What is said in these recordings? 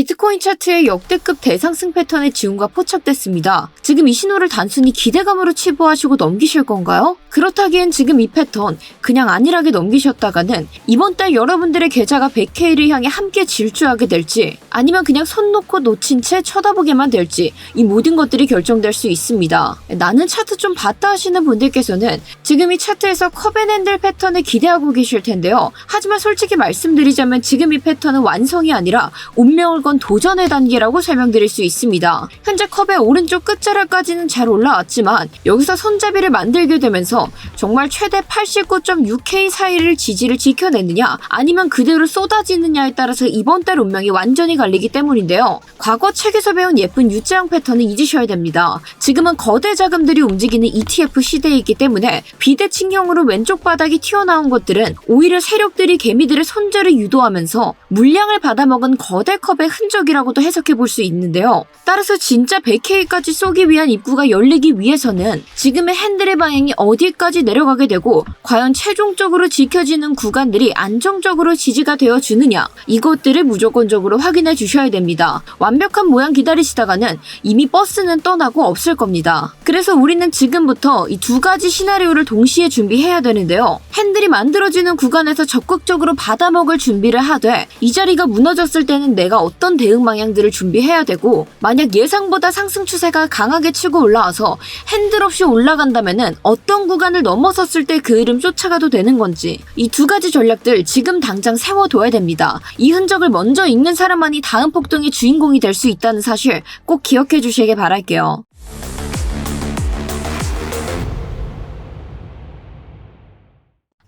비트코인 차트의 역대급 대상승 패턴의 징후가 포착됐습니다. 지금 이 신호를 단순히 기대감으로 치부하시고 넘기실 건가요? 그렇다기엔 지금 이 패턴 그냥 안일하게 넘기셨다가는 이번 달 여러분들의 계좌가 100K를 향해 함께 질주하게 될지 아니면 그냥 손 놓고 놓친 채 쳐다보게만 될지 이 모든 것들이 결정될 수 있습니다. 나는 차트 좀 봤다 하시는 분들께서는 지금 이 차트에서 컵앤핸들 패턴을 기대하고 계실 텐데요. 하지만 솔직히 말씀드리자면 지금 이 패턴은 완성이 아니라 운명을 건 도전의 단계라고 설명드릴 수 있습니다. 현재 컵의 오른쪽 끝자락까지는 잘 올라왔지만 여기서 손잡이를 만들게 되면서 정말 최대 89.6K 사이를 지지를 지켜내느냐 아니면 그대로 쏟아지느냐에 따라서 이번 달 운명이 완전히 갈리기 때문인데요. 과거 책에서 배운 예쁜 U자형 패턴은 잊으셔야 됩니다. 지금은 거대 자금들이 움직이는 ETF 시대에 있기 때문에 비대칭형으로 왼쪽 바닥이 튀어나온 것들은 오히려 세력들이 개미들의 손절을 유도하면서 물량을 받아먹은 거대 컵의 흔적이라고도 해석해 볼 수 있는데요. 따라서 진짜 100K까지 쏘기 위한 입구가 열리기 위해서는 지금의 핸들의 방향이 어디까지 내려가게 되고 과연 최종적으로 지켜지는 구간들이 안정적으로 지지가 되어주느냐 이것들을 무조건적으로 확인해 주셔야 됩니다. 완벽한 모양 기다리시다가는 이미 버스는 떠나고 없을 겁니다. 그래서 우리는 지금부터 이 두 가지 시나리오를 동시에 준비해야 되는데요. 핸들이 만들어지는 구간에서 적극적으로 받아먹을 준비를 하되 이 자리가 무너졌을 때는 내가 어떤 대응 방향들을 준비해야 되고 만약 예상보다 상승 추세가 강하게 치고 올라와서 핸들 없이 올라간다면은 어떤 구간을 넘어섰을 때 그 흐름 쫓아가도 되는 건지 이 두 가지 전략들 지금 당장 세워둬야 됩니다. 이 흔적을 먼저 읽는 사람만이 다음 폭등의 주인공이 될 수 있다는 사실 꼭 기억해 주시길 바랄게요.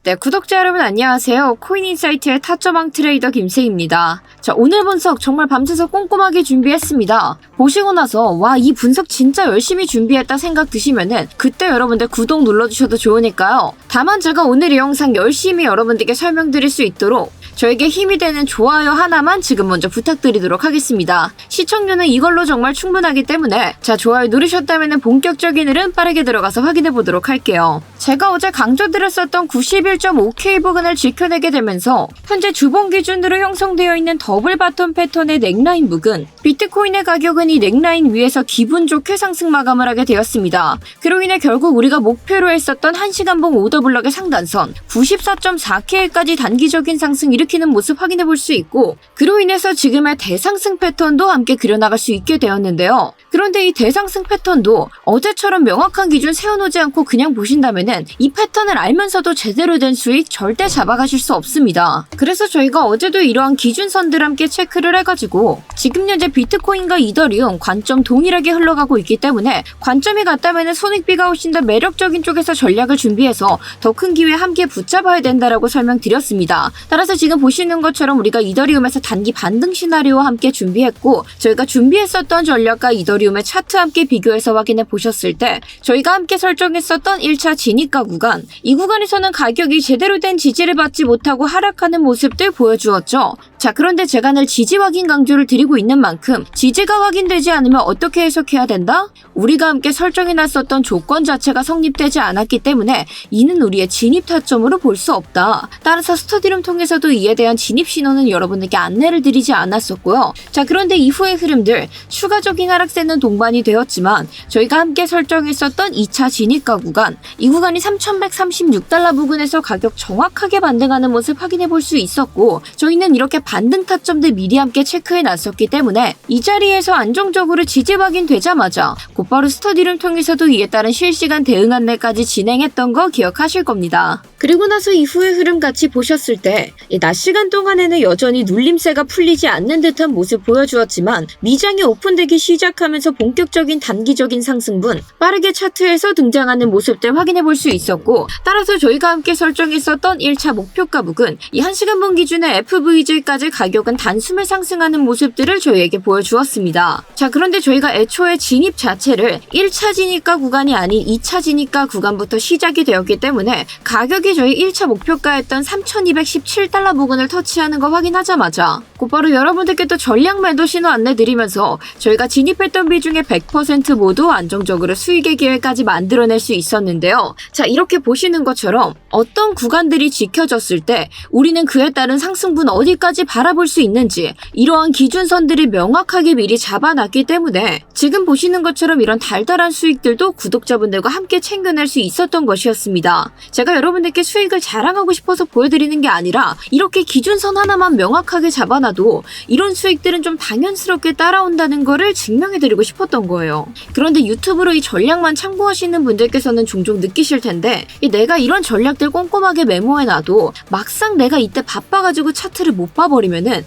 네, 구독자 여러분 안녕하세요. 코인인사이트의 타점왕 트레이더 김세희입니다. 자, 오늘 분석 정말 밤새서 꼼꼼하게 준비했습니다. 보시고 나서 와, 이 분석 진짜 열심히 준비했다 생각 드시면은 그때 여러분들 구독 눌러주셔도 좋으니까요. 다만 제가 오늘 이 영상 열심히 여러분들께 설명드릴 수 있도록 저에게 힘이 되는 좋아요 하나만 지금 먼저 부탁드리도록 하겠습니다. 시청률은 이걸로 정말 충분하기 때문에 자, 좋아요 누르셨다면 본격적인 흐름 빠르게 들어가서 확인해 보도록 할게요. 제가 어제 강조드렸었던 91.5K 부근을 지켜내게 되면서 현재 주봉 기준으로 형성되어 있는 더블 바텀 패턴의 넥라인 부근 비트코인의 가격은 이 넥라인 위에서 기분 좋게 상승 마감을 하게 되었습니다. 그로 인해 결국 우리가 목표로 했었던 1시간봉 오더블럭의 상단선 94.4K까지 단기적인 상승 일으키는 모습 확인해 볼 수 있고 그로 인해서 지금의 대상승 패턴도 함께 그려나갈 수 있게 되었는데요. 그런데 이 대상승 패턴도 어제처럼 명확한 기준 세워놓지 않고 그냥 보신다면은 이 패턴을 알면서도 제대로 된 수익 절대 잡아가실 수 없습니다. 그래서 저희가 어제도 이러한 기준선들 함께 체크를 해가지고 지금 현재 비트코인과 이더리움 관점 동일하게 흘러가고 있기 때문에 관점이 같다면은 손익비가 훨씬 더 매력적인 쪽에서 전략을 준비해서 더 큰 기회에 함께 붙잡아야 된다라고 설명드렸습니다. 따라서 지금 보시는 것처럼 우리가 이더리움에서 단기 반등 시나리오와 함께 준비했고 저희가 준비했었던 전략과 이더리움의 차트 함께 비교해서 확인해 보셨을 때 저희가 함께 설정했었던 1차 진입가 구간 이 구간에서는 가격이 제대로 된 지지를 받지 못하고 하락하는 모습들 보여주었죠. 자, 그런데 제가 늘 지지 확인 강조를 드리고 있는 만큼 지지가 확인되지 않으면 어떻게 해석해야 된다? 우리가 함께 설정해놨었던 조건 자체가 성립되지 않았기 때문에 이는 우리의 진입 타점으로 볼 수 없다. 따라서 스터디룸 통해서도 이에 대한 진입 신호는 여러분에게 안내를 드리지 않았었고요. 자, 그런데 이후의 흐름들 추가적인 하락세는 동반이 되었지만 저희가 함께 설정했었던 2차 진입가 구간 이 구간이 3136달러 부근에서 가격 정확하게 반등하는 모습 확인해 볼 수 있었고 저희는 이렇게 반등 타점들 미리 함께 체크해 놨었기 때문에 이 자리에서 안정적으로 지지 확인되자마자 곧바로 스터디룸 통해서도 이에 따른 실시간 대응 안내까지 진행했던 거 기억하실 겁니다. 그리고 나서 이후의 흐름 같이 보셨을 때 낮 시간 동안에는 여전히 눌림세가 풀리지 않는 듯한 모습 보여주었지만 미장이 오픈되기 시작하면서 본격적인 단기적인 상승분 빠르게 차트에서 등장하는 모습들 확인해 볼 수 있었고 따라서 저희가 함께 설정했었던 1차 목표가 부근 이 1시간봉 기준의 FVG까지 가격은 단숨에 상승하는 모습들을 저희에게 보여주었습니다. 자, 그런데 저희가 애초에 진입 자체를 1차 진입가 구간이 아닌 2차 진입가 구간부터 시작이 되었기 때문에 가격이 저희 1차 목표가였던 3217달러 부근을 터치하는 거 확인하자마자 곧바로 여러분들께 또 전략 매도 신호 안내드리면서 저희가 진입했던 비중의 100% 모두 안정적으로 수익의 기회까지 만들어낼 수 있었는데요. 자, 이렇게 보시는 것처럼 어떤 구간들이 지켜졌을 때 우리는 그에 따른 상승분 어디까지 바라볼 수 있는지 이러한 기준선들이 명확하게 미리 잡아놨기 때문에 지금 보시는 것처럼 이런 달달한 수익들도 구독자분들과 함께 챙겨낼 수 있었던 것이었습니다. 제가 여러분들께 수익을 자랑하고 싶어서 보여드리는 게 아니라 이렇게 기준선 하나만 명확하게 잡아놔도 이런 수익들은 좀 당연스럽게 따라온다는 거를 증명해드리고 싶었던 거예요. 그런데 유튜브로 이 전략만 참고하시는 분들께서는 종종 느끼실 텐데 내가 이런 전략들 꼼꼼하게 메모해놔도 막상 내가 이때 바빠가지고 차트를 못 봐버리면은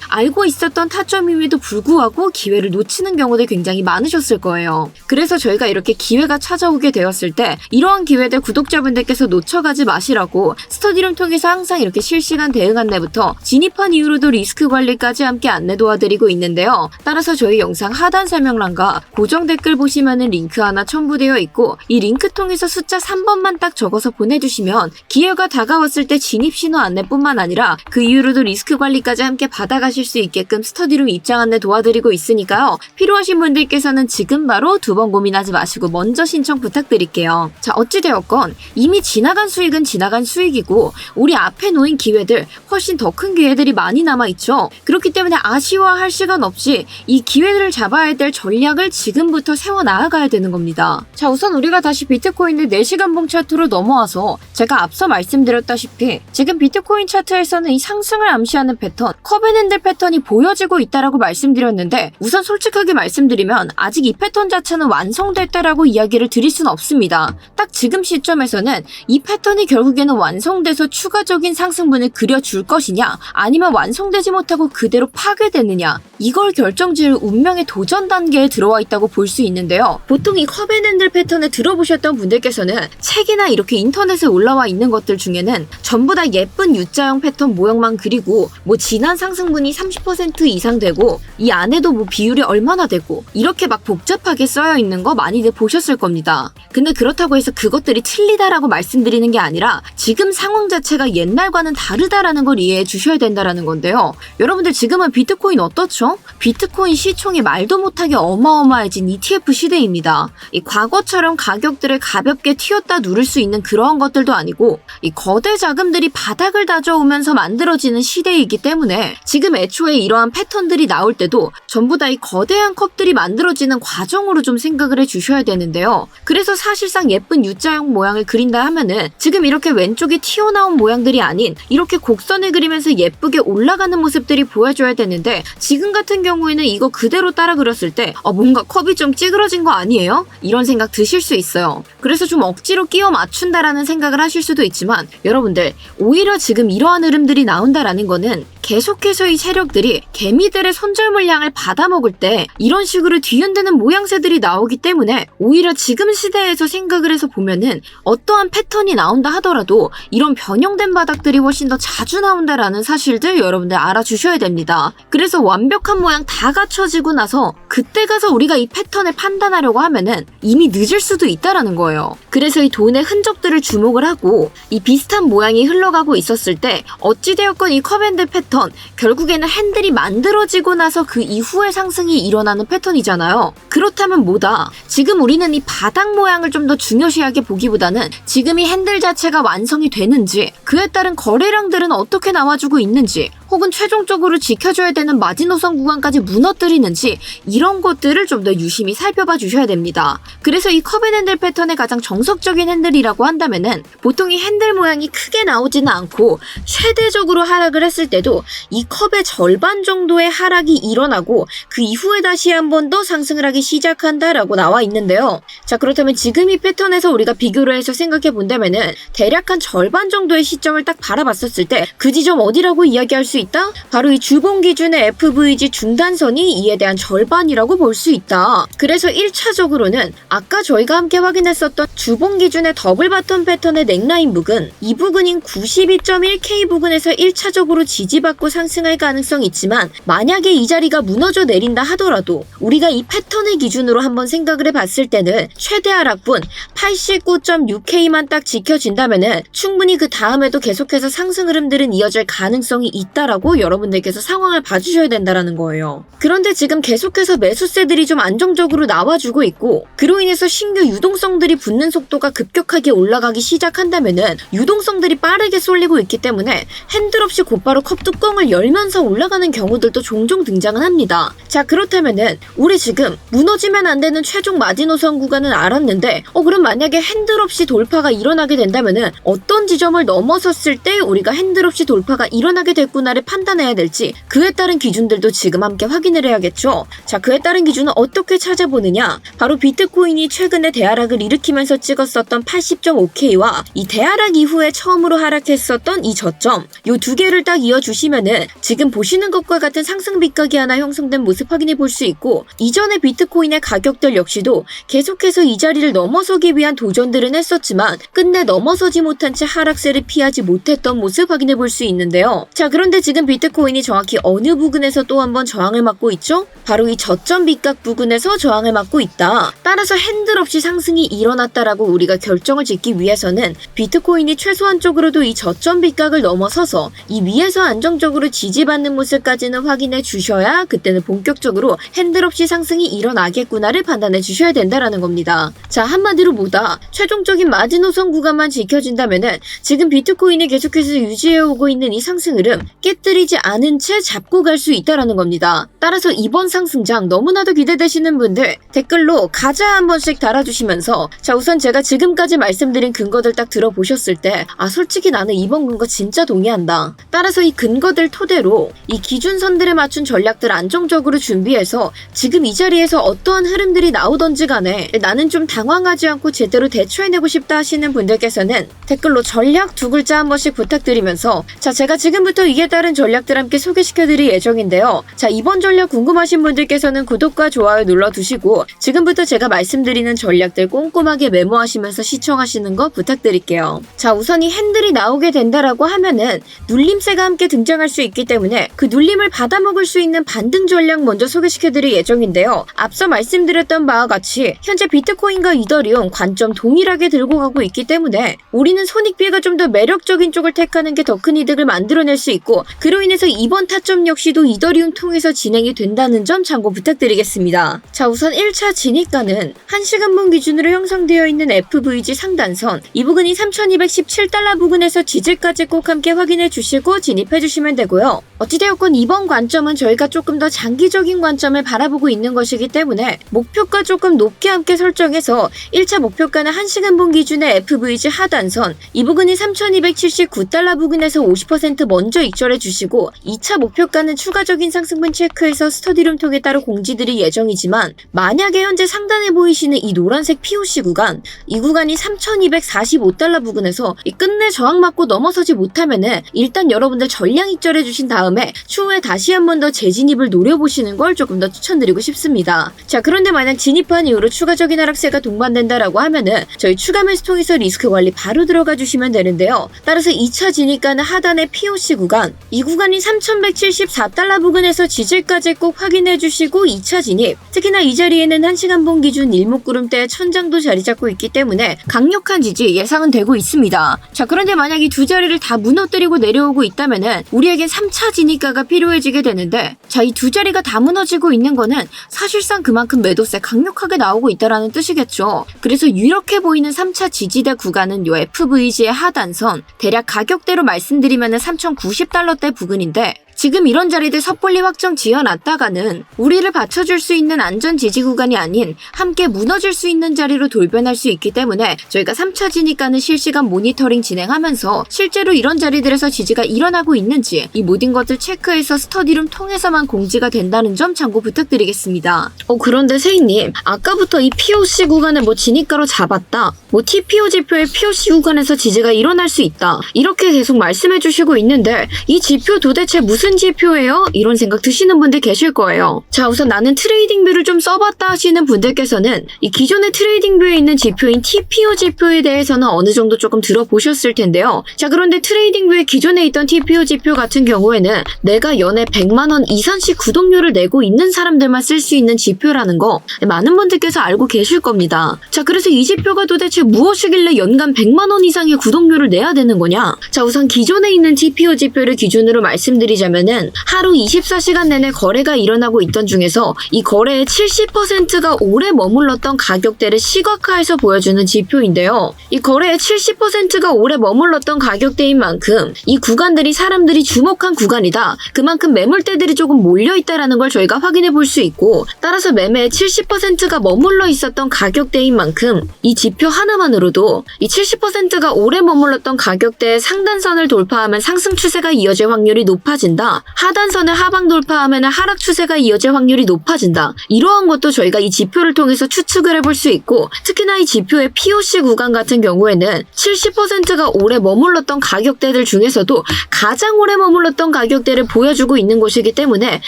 알고 있었던 타점임에도 불구하고 기회를 놓치는 경우들 굉장히 많으셨을 거예요. 그래서 저희가 이렇게 기회가 찾아오게 되었을 때 이러한 기회들 구독자분들께서 놓쳐가지 마시라고 스터디룸 통해서 항상 이렇게 실시간 대응 안내부터 진입한 이후로도 리스크 관리까지 함께 안내 도와드리고 있는데요. 따라서 저희 영상 하단 설명란과 고정 댓글 보시면은 링크 하나 첨부되어 있고 이 링크 통해서 숫자 3번만 딱 적어서 보내주시면 기회가 다가왔을 때 진입 신호 안내뿐만 아니라 그 이후로도 리스크 관리까지 함께 받아가실 수 있게끔 스터디룸 입장 안내 도와드리고 있으니까요. 필요하신 분들께서는 지금 바로 두 번 고민하지 마시고 먼저 신청 부탁드릴게요. 자, 어찌되었건 이미 지나간 수익은 지나간 수익이고 우리 앞에 놓인 기회들 훨씬 더 큰 기회들이 많이 남아있죠. 그렇기 때문에 아쉬워할 시간 없이 이 기회를 잡아야 될 전략을 지금부터 세워나가야 되는 겁니다. 자, 우선 우리가 다시 비트코인의 4시간 봉 차트로 넘어와서 제가 앞서 말씀드렸다시피 지금 비트코인 차트에서는 이 상승을 암시하는 패턴, 컵앤핸들 패턴이 보여지고 있다라고 말씀드렸는데 우선 솔직하게 말씀드리면 아직 이 패턴 자체는 완성됐다라고 이야기를 드릴 수는 없습니다. 딱 지금 시점에서는 이 패턴이 결국에는 완성돼서 추가적인 상승분을 그려줄 것이냐 아니면 완성되지 못하고 그대로 파괴되느냐 이걸 결정지을 운명의 도전 단계에 들어와 있다고 볼 수 있는데요. 보통 이 컵앤핸들 패턴을 들어보셨던 분들께서는 책이나 이렇게 인터넷에 올라와 있는 것들 중에는 전부 다 예쁜 U자형 패턴 모형만 그리고 뭐 지난 상승분이 30% 이상 되고 이 안에도 뭐 비율이 얼마나 되고 이렇게 막 복잡하게 써여 있는 거 많이들 보셨을 겁니다. 근데 그렇다고 해서 그것들이 틀리다라고 말씀드리는 게 아니라 지금 상황 자체가 옛날과는 다르다라는 걸 이해해 주셔야 된다라는 건데요. 여러분들 지금은 비트코인 어떻죠? 비트코인 시총이 말도 못하게 어마어마해진 ETF 시대입니다. 이 과거처럼 가격들을 가볍게 튀었다 누를 수 있는 그러한 것들도 아니고 이 거대 자금들이 바닥을 다져오면서 만들어지는 시대이기 때문에 지금 애초에 이러한 패턴들이 나올 때도 전부 다 이 거대한 컵들이 만들어지는 과정으로 좀 생각을 해 주셔야 되는데요. 그래서 사실상 예쁜 U자형 모양을 그린다 하면은 지금 이렇게 왼쪽이 튀어나온 모양들이 아닌 이렇게 곡선을 그리면서 예쁘게 올라가는 모습들이 보여줘야 되는데 지금 같은 경우에는 이거 그대로 따라 그렸을 때 뭔가 컵이 좀 찌그러진 거 아니에요? 이런 생각 드실 수 있어요. 그래서 좀 억지로 끼워 맞춘다라는 생각을 하실 수도 있지만 여러분들 오히려 지금 이러한 흐름들이 나온다라는 거는 계속해서 이 세력들이 개미들의 손절 물량을 받아먹을 때 이런 식으로 뒤흔드는 모양새들이 나오기 때문에 오히려 지금 시대에서 생각을 해서 보면은 어떠한 패턴이 나온다 하더라도 이런 변형된 바닥들이 훨씬 더 자주 나온다라는 사실들 여러분들 알아주셔야 됩니다. 그래서 완벽한 모양 다 갖춰지고 나서 그때 가서 우리가 이 패턴을 판단하려고 하면은 이미 늦을 수도 있다라는 거예요. 그래서 이 돈의 흔적들을 주목을 하고 이 비슷한 모양이 흘러가고 있었을 때 어찌되었건 이 컵앤들 패턴 결국에는 핸들이 만들어지고 나서 그 이후에 상승이 일어나는 패턴이잖아요. 그렇다면 뭐다? 지금 우리는 이 바닥 모양을 좀 더 중요시하게 보기보다는 지금 이 핸들 자체가 완성이 되는지 그에 따른 거래량들은 어떻게 나와주고 있는지 혹은 최종적으로 지켜줘야 되는 마지노선 구간까지 무너뜨리는지 이런 것들을 좀 더 유심히 살펴봐 주셔야 됩니다. 그래서 이 컵앤핸들 패턴의 가장 정석적인 핸들이라고 한다면은 보통 이 핸들 모양이 크게 나오지는 않고 최대적으로 하락을 했을 때도 이 컵의 절반 정도의 하락이 일어나고 그 이후에 다시 한 번 더 상승을 하기 시작한다라고 나와 있는데요. 자, 그렇다면 지금 이 패턴에서 우리가 비교를 해서 생각해 본다면은 대략 한 절반 정도의 시점을 딱 바라봤었을 때 그 지점 어디라고 이야기할 수 있다? 바로 이 주봉 기준의 FVG 중단선이 이에 대한 절반이라고 볼 수 있다. 그래서 1차적으로는 아까 저희가 함께 확인했었던 주봉 기준의 더블 바텀 패턴의 넥라인 부근, 이 부근인 92.1K 부근에서 1차적으로 지지받고 상승할 가능성이 있지만 만약에 이 자리가 무너져 내린다 하더라도 우리가 이 패턴을 기준으로 한번 생각을 해봤을 때는 최대 하락분 89.6K만 딱 지켜진다면은 충분히 그 다음에도 계속해서 상승 흐름들은 이어질 가능성이 있다라고 여러분들께서 상황을 봐주셔야 된다라는 거예요. 그런데 지금 계속해서 매수세들이 좀 안정적으로 나와주고 있고 그로 인해서 신규 유동성들이 붙는 속도가 급격하게 올라가기 시작한다면은 유동성들이 빠르게 쏠리고 있기 때문에 핸들 없이 곧바로 컵 뚜껑 뚜껑을 열면서 올라가는 경우들도 종종 등장은 합니다. 자, 그렇다면은 우리 지금 무너지면 안 되는 최종 마지노선 구간은 알았는데 그럼 만약에 핸들 없이 돌파가 일어나게 된다면은 어떤 지점을 넘어섰을 때 우리가 핸들 없이 돌파가 일어나게 됐구나를 판단해야 될지 그에 따른 기준들도 지금 함께 확인을 해야겠죠. 자, 그에 따른 기준은 어떻게 찾아보느냐? 바로 비트코인이 최근에 대하락을 일으키면서 찍었었던 80.5K와 이 대하락 이후에 처음으로 하락했었던 이 저점, 요 두 개를 딱 이어주시면은 지금 보시는 것과 같은 상승 밑각이 하나 형성된 모습 확인해 볼 수 있고, 이전의 비트코인의 가격들 역시도 계속해서 이 자리를 넘어서기 위한 도전들은 했었지만 끝내 넘어서지 못한 채 하락세를 피하지 못했던 모습 확인해 볼 수 있는데요. 자, 그런데 지금 비트코인이 정확히 어느 부근에서 또 한번 저항을 맞고 있죠? 바로 이 저점 밑각 부근에서 저항을 맞고 있다. 따라서 핸들 없이 상승이 일어났다라고 우리가 결정을 짓기 위해서는 비트코인이 최소한적으로도 이 저점 밑각을 넘어서서 이 위에서 안정적으로 지지받는 모습까지는 확인해 주셔야 그때는 본격적으로 핸들 없이 상승이 일어나겠구나를 판단해 주셔야 된다라는 겁니다. 자, 한마디로 뭐다? 최종적인 마지노선 구간만 지켜진다면은 지금 비트코인이 계속해서 유지해오고 있는 이 상승 흐름 깨뜨리지 않은 채 잡고 갈 수 있다라는 겁니다. 따라서 이번 상승장 너무나도 기대되시는 분들 댓글로 가자 한 번씩 달아주시면서, 자, 우선 제가 지금까지 말씀드린 근거들 딱 들어보셨을 때 솔직히 나는 이번 근거 진짜 동의한다. 따라서 이 근거들 토대로 이 기준선들에 맞춘 전략들 안정적으로 준비해서 지금 이 자리에서 어떠한 흐름들이 나오던지 간에 나는 좀 당황하지 않고 제대로 대처해내고 싶다 하시는 분들께서는 댓글로 전략 두 글자 한 번씩 부탁드리면서, 자, 제가 지금부터 이에 따른 전략들 함께 소개시켜드릴 예정인데요. 자, 이번 전략 궁금하신 분들께서는 구독과 좋아요 눌러두시고 지금부터 제가 말씀드리는 전략들 꼼꼼하게 메모하시면서 시청하시는 거 부탁드릴게요. 자, 우선 이 핸들이 나오게 된다라고 하면은 눌림세가 함께 등장할 수 있기 때문에 그 눌림을 받아먹을 수 있는 반등 전략 먼저 소개시켜드릴 예정인데요. 앞서 말씀드렸던 바와 같이 현재 비트코인과 이더리움 관점 동일하게 들고 가고 있기 때문에 우리는 손익비가 좀 더 매력적인 쪽을 택하는 게 더 큰 이득을 만들어낼 수 있고, 그로 인해서 이번 타점 역시도 이더리움 통해서 진행이 된다는 점 참고 부탁드리겠습니다. 자, 우선 1차 진입가는 1시간분 기준으로 형성되어 있는 FVG 상단선, 이 부분이 3217달러 부근에서 지지까지 꼭 함께 확인해 주시고 진입해 주시면 되고요. 어찌되었건 이번 관점은 저희가 조금 더 장기적인 관점을 바라보고 있는 것이기 때문에 목표가 조금 높게 함께 설정해서 1차 목표가는 1시간분 기준의 FVG 하단선, 이 부분이 3279달러 부근에서 50% 먼저 익절해 주시고, 2차 목표가는 추가적인 상승분 체크해서 스터디룸 통해 따로 공지드릴 예정이지만, 만약에 현재 상단에 보이시는 이 노란색 POC 구간, 이 구간이 3245달러 부근에서 끝내 저항 맞고 넘어서지 못하면은 일단 여러분들 전량 익절해 주신 다음에 추후에 다시 한 번 더 재진입을 노려보시는 걸 조금 더 추천드리고 싶습니다. 자, 그런데 만약 진입한 이후로 추가적인 하락세가 동반된다라고 하면은 저희 추가 매수 통해서 리스크 관리 바로 들어가 주시면 되는데요. 따라서 2차 진입가는 하단의 POC 구간, 이 구간이 3174달러 부근에서 지지까지 꼭 확인해 주시고 2차 진입, 특히나 이 자리에는 1시간분 기준 일목구름대의 천장도 자리 잡고 있기 때문에 강력한 지지 예상은 되고 있습니다. 자, 그런데 만약 이 두 자리를 다 무너뜨리고 내려오고 있다면은 우리에겐 3차 진입가가 필요해지게 되는데, 자, 이 두 자리가 다 무너지고 있는 거는 사실상 그만큼 매도세 강력하게 나오고 있다라는 뜻이겠죠. 그래서 이렇게 보이는 3차 지지대 구간은 요 FVG의 하단선, 대략 가격대로 말씀드리면은 3090달러대 부근인데, 지금 이런 자리들 섣불리 확정 지어놨다가는 우리를 받쳐줄 수 있는 안전 지지 구간이 아닌 함께 무너질 수 있는 자리로 돌변할 수 있기 때문에 저희가 3차 진입가는 실시간 모니터링 진행하면서 실제로 이런 자리들에서 지지가 일어나고 있는지 이 모든 것들 체크해서 스터디룸 통해서만 공지가 된다는 점 참고 부탁드리겠습니다. 그런데 세이님, 아까부터 이 POC 구간을 뭐 진입가로 잡았다, 뭐 TPO 지표의 POC 구간에서 지지가 일어날 수 있다, 이렇게 계속 말씀해 주시고 있는데 이 지표 도대체 무슨 지표예요? 이런 생각 드시는 분들 계실 거예요. 자, 우선 나는 트레이딩 뷰를 좀 써봤다 하시는 분들께서는 이 기존의 트레이딩 뷰에 있는 지표인 TPO 지표에 대해서는 어느 정도 조금 들어보셨을 텐데요. 자, 그런데 트레이딩 뷰에 기존에 있던 TPO 지표 같은 경우에는 내가 연에 100만원 이상씩 구독료를 내고 있는 사람들만 쓸 수 있는 지표라는 거 많은 분들께서 알고 계실 겁니다. 자, 그래서 이 지표가 도대체 무엇이길래 연간 100만원 이상의 구독료를 내야 되는 거냐? 자, 우선 기존에 있는 TPO 지표를 기준으로 말씀드리자면 보면은 하루 24시간 내내 거래가 일어나고 있던 중에서 이 거래의 70%가 오래 머물렀던 가격대를 시각화해서 보여주는 지표인데요. 이 거래의 70%가 오래 머물렀던 가격대인 만큼 이 구간들이 사람들이 주목한 구간이다. 그만큼 매물대들이 조금 몰려있다라는 걸 저희가 확인해 볼 수 있고, 따라서 매매의 70%가 머물러 있었던 가격대인 만큼 이 지표 하나만으로도 이 70%가 오래 머물렀던 가격대의 상단선을 돌파하면 상승 추세가 이어질 확률이 높아진다. 하단선을 하방 돌파하면 하락 추세가 이어질 확률이 높아진다. 이러한 것도 저희가 이 지표를 통해서 추측을 해볼 수 있고, 특히나 이 지표의 POC 구간 같은 경우에는 70%가 오래 머물렀던 가격대들 중에서도 가장 오래 머물렀던 가격대를 보여주고 있는 곳이기 때문에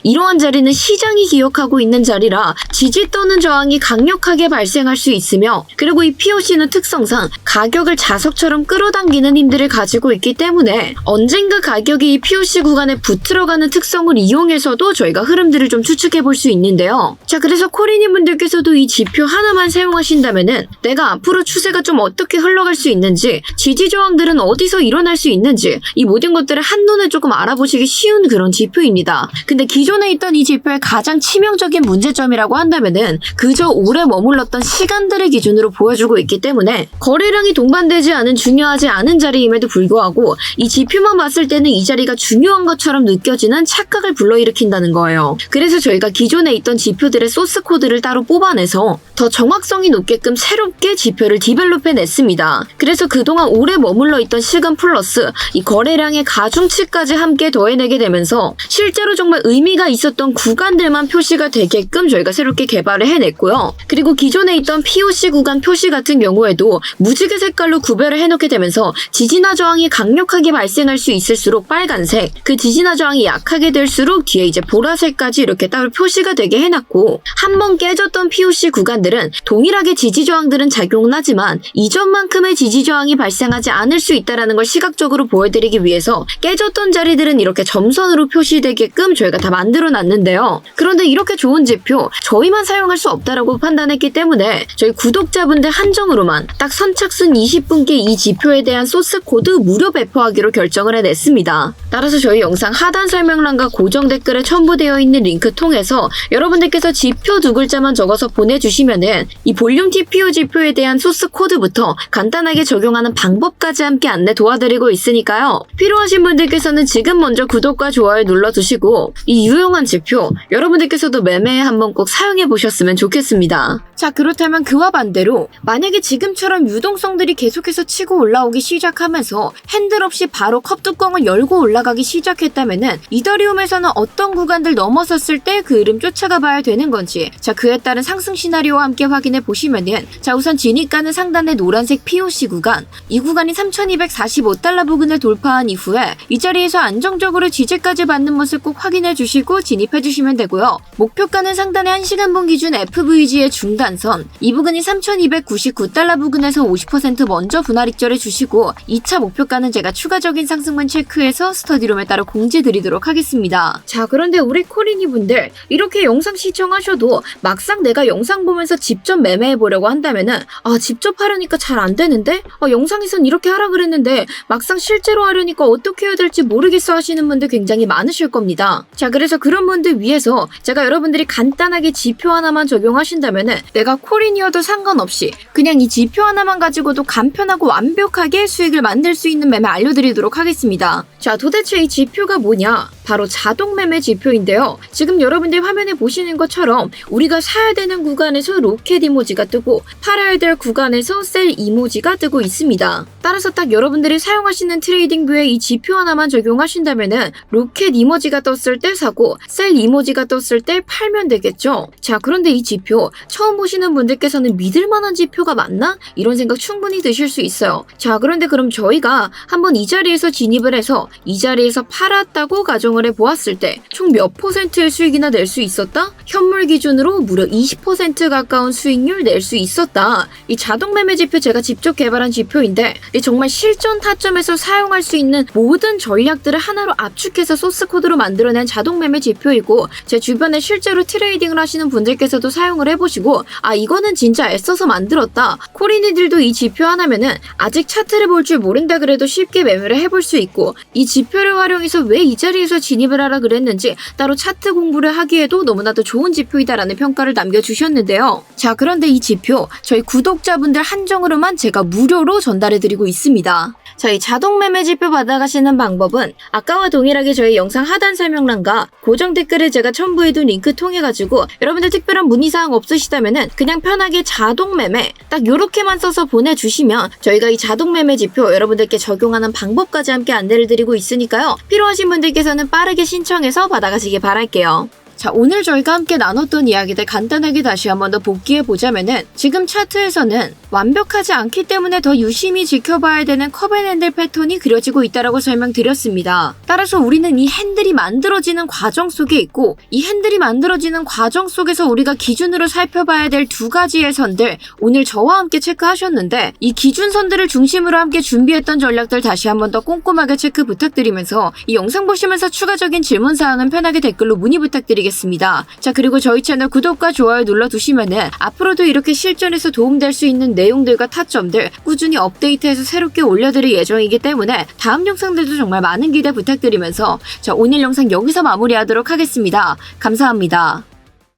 이러한 자리는 시장이 기억하고 있는 자리라 지지 또는 저항이 강력하게 발생할 수 있으며, 그리고 이 POC는 특성상 가격을 자석처럼 끌어당기는 힘들을 가지고 있기 때문에 언젠가 가격이 이 POC 구간에 붙들어가는 특성을 이용해서도 저희가 흐름들을 좀 추측해 볼 수 있는데요. 자, 그래서 코리님 분들께서도 이 지표 하나만 사용하신다면은 내가 앞으로 추세가 좀 어떻게 흘러갈 수 있는지, 지지 저항들은 어디서 일어날 수 있는지, 이 모든 것들을 한눈에 조금 알아보시기 쉬운 그런 지표입니다. 근데 기존에 있던 이 지표의 가장 치명적인 문제점이라고 한다면은 그저 오래 머물렀던 시간들을 기준으로 보여주고 있기 때문에 거래량이 동반되지 않은 중요하지 않은 자리임에도 불구하고 이 지표만 봤을 때는 이 자리가 중요한 것처럼 느껴지는 착각을 불러일으킨다는 거예요. 그래서 저희가 기존에 있던 지표들의 소스 코드를 따로 뽑아내서 더 정확성이 높게끔 새롭게 지표를 디벨롭해냈습니다. 그래서 그동안 오래 머물러 있던 시간 플러스 이 거래량의 가중치까지 함께 더해내게 되면서 실제로 정말 의미가 있었던 구간들만 표시가 되게끔 저희가 새롭게 개발을 해냈고요. 그리고 기존에 있던 POC 구간 표시 같은 경우에도 무지개 색깔로 구별을 해놓게 되면서 지지나 저항이 강력하게 발생할 수 있을수록 빨간색, 그 지지나 저항이 약하게 될수록 뒤에 이제 보라색까지 이렇게 따로 표시가 되게 해놨고, 한번 깨졌던 POC 구간들은 동일하게 지지 저항들은 작용은 하지만 이전만큼의 지지 저항이 발생하지 않을 수 있다는 걸 시각적으로 보여드리기 위해서 깨졌던 자리들은 이렇게 점선으로 표시되게끔 저희가 다 만들어놨는데요. 그런데 이렇게 좋은 지표 저희만 사용할 수 없다라고 판단했기 때문에 저희 구독자분들 한정으로만 딱 선착순 20분께 이 지표에 대한 소스 코드 무료 배포하기로 결정을 해냈습니다. 따라서 저희 영상 하단 설명란과 고정 댓글에 첨부되어 있는 링크 통해서 여러분들께서 지표 두 글자만 적어서 보내주시면은 이 볼륨 TPO 지표에 대한 소스 코드부터 간단하게 적용하는 방법까지 함께 안내 도와드리고 있으니까요. 필요하신 분들께서는 지금 먼저 구독과 좋아요 눌러두시고 이 유용한 지표 여러분들께서도 매매에 한번 꼭 사용해 보셨으면 좋겠습니다. 자, 그렇다면 그와 반대로 만약에 지금처럼 유동성들이 계속해서 치고 올라오기 시작하면서 핸들 없이 바로 컵 뚜껑을 열고 올라가기 시작했다면은 이더리움에서는 어떤 구간들 넘어섰을 때 그 흐름 쫓아가 봐야 되는 건지, 자, 그에 따른 상승 시나리오와 함께 확인해 보시면은, 자, 우선 진입가는 상단의 노란색 POC 구간, 이 구간이 3245달러 부근을 돌파한 이후에 이 자리에서 안정적으로 지지까지 받는 모습 꼭 확인해 주시고 진입해 주시면 되고요. 목표가는 상단의 1시간분 기준 FVG의 중단선, 이 부근이 3299달러 부근에서 50% 먼저 분할 익절해 주시고 2차 목표가는 제가 추가적인 상승만 체크해서 스터디룸에 따라 공지 드리도록 하겠습니다. 자, 그런데 우리 코리니 분들 이렇게 영상 시청하셔도 막상 내가 영상 보면서 직접 매매해 보려고 한다면은 직접 하려니까 잘 안 되는데? 영상에선 이렇게 하라 그랬는데 막상 실제로 하려니까 어떻게 해야 될지 모르겠어 하시는 분들 굉장히 많으실 겁니다. 자, 그래서 그런 분들 위해서 제가 여러분들이 간단하게 지표 하나만 적용하신다면은 내가 코리니어도 상관없이 그냥 이 지표 하나만 가지고도 간편하고 완벽하게 수익을 만들 수 있는 매매 알려드리도록 하겠습니다. 자, 도대체 이 지표가 뭐냐? 바로 자동 매매 지표인데요. 지금 여러분들 화면에 보시는 것처럼 우리가 사야 되는 구간에서 로켓 이모지가 뜨고 팔아야 될 구간에서 셀 이모지가 뜨고 있습니다. 따라서 딱 여러분들이 사용하시는 트레이딩 뷰에 이 지표 하나만 적용하신다면은 로켓 이모지가 떴을 때 사고 셀 이모지가 떴을 때 팔면 되겠죠. 자, 그런데 이 지표 처음 보시는 분들께서는 믿을만한 지표가 맞나? 이런 생각 충분히 드실 수 있어요. 자, 그런데 그럼 저희가 한번 이 자리에서 진입을 해서 이 자리에서 팔았다고 가정을 해보았을 때 총 몇 %의 수익이나 낼 수 있었다? 현물 기준으로 무려 20% 가까운 수익률 낼 수 있었다. 이 자동 매매 지표 제가 직접 개발한 지표인데 정말 실전 타점에서 사용할 수 있는 모든 전략들을 하나로 압축해서 소스 코드로 만들어낸 자동 매매 지표이고, 제 주변에 실제로 트레이딩을 하시는 분들께서도 사용을 해보시고 이거는 진짜 애써서 만들었다. 코리니들도 이 지표 하나면은 아직 차트를 볼 줄 모른다 그래도 쉽게 매매를 해볼 수 있고, 이 지표를 활용해서 왜 이 자리에서 진입을 하라 그랬는지 따로 차트 공부를 하기에도 너무나도 좋은 지표이다라는 평가를 남겨주셨는데요. 자, 그런데 이 지표 저희 구독자분들 한정으로만 제가 무료로 전달해드리고 있습니다. 저희 자동 매매 지표 받아가시는 방법은 아까와 동일하게 저희 영상 하단 설명란과 고정 댓글에 제가 첨부해둔 링크 통해가지고 여러분들 특별한 문의사항 없으시다면은 그냥 편하게 자동 매매 딱 요렇게만 써서 보내주시면 저희가 이 자동 매매 지표 여러분들께 적용하는 방법까지 함께 안내를 드리고 있으니까요. 필요하신 분들께서는 빠르게 신청해서 받아가시길 바랄게요. 자, 오늘 저희가 함께 나눴던 이야기들 간단하게 다시 한번 더 복기해보자면은 지금 차트에서는 완벽하지 않기 때문에 더 유심히 지켜봐야 되는 컵앤핸들 패턴이 그려지고 있다라고 설명드렸습니다. 따라서 우리는 이 핸들이 만들어지는 과정 속에 있고 이 핸들이 만들어지는 과정 속에서 우리가 기준으로 살펴봐야 될 두 가지의 선들 오늘 저와 함께 체크하셨는데 이 기준선들을 중심으로 함께 준비했던 전략들 다시 한번 더 꼼꼼하게 체크 부탁드리면서 이 영상 보시면서 추가적인 질문사항은 편하게 댓글로 문의 부탁드리겠습니다. 자, 그리고 저희 채널 구독과 좋아요 눌러두시면은 앞으로도 이렇게 실전에서 도움될 수 있는 내용들과 타점들 꾸준히 업데이트해서 새롭게 올려드릴 예정이기 때문에 다음 영상들도 정말 많은 기대 부탁드리면서 자, 오늘 영상 여기서 마무리하도록 하겠습니다. 감사합니다.